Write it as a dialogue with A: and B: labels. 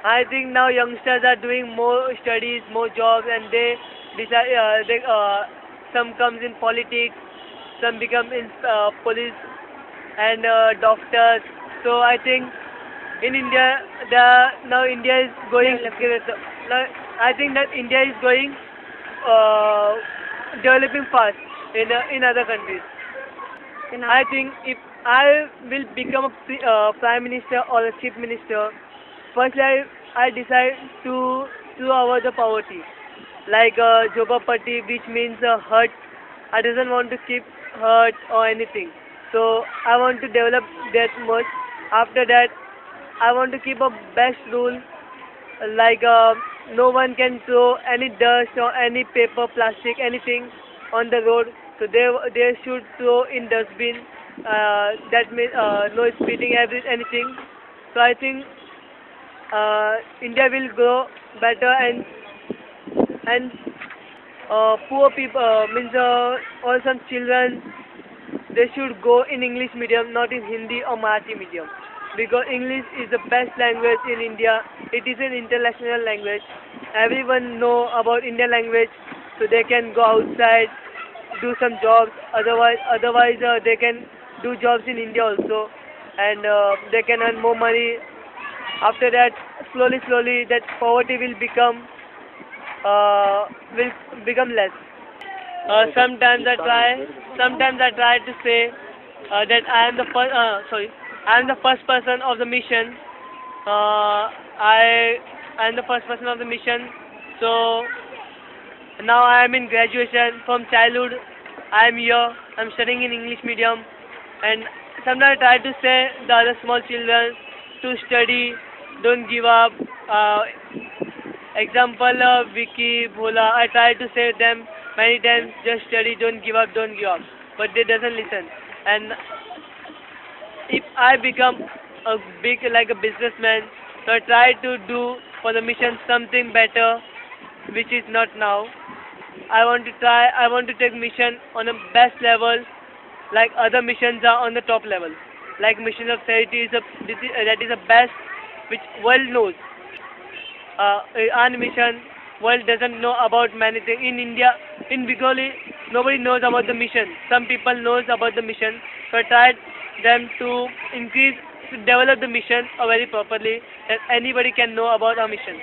A: I think now youngsters are doing more studies, more jobs, and they decide. Some comes in politics, some become in police and doctors. So I think in India, now India is going. Now I think that India is going uh, developing fast in other countries.
B: You know.
A: I think if I will become a prime minister or a chief minister, firstly I decide to avoid the poverty, like Jobapati, which means hurt. I doesn't want to keep hurt or anything. So I want to develop that much. After that, I want to keep a best rule, like no one can throw any dust or any paper, plastic, anything on the road. So they should throw in dustbin. That means no spitting, anything. So I think India will grow better, and poor people means all some children, they should go in English medium, not in Hindi or Marathi medium, because English is the best language in India. It is an international language. Everyone know about Indian language, so they can go outside, do some jobs. Otherwise, they can do jobs in India also, and they can earn more money. After that, slowly, that poverty will become less. Sometimes I try to say that I am the first person of the mission. I am the first person of the mission. So now I am in graduation from childhood. I am here. I'm studying in English medium, and sometimes I try to say the other small children to study, don't give up. Example, Vicky, Bhola. I try to say them many times, just study, don't give up, don't give up. But they doesn't listen. And if I become a big like a businessman, so I try to do for the mission something better, which is not now. I want to take mission on a best level, like other missions are on the top level. Like mission of charity that is the best, which world knows. Our mission, world doesn't know about many things. In India, in Bengali, nobody knows about the mission. Some people knows about the mission, so I tried them to increase, to develop the mission very properly, that anybody can know about our mission.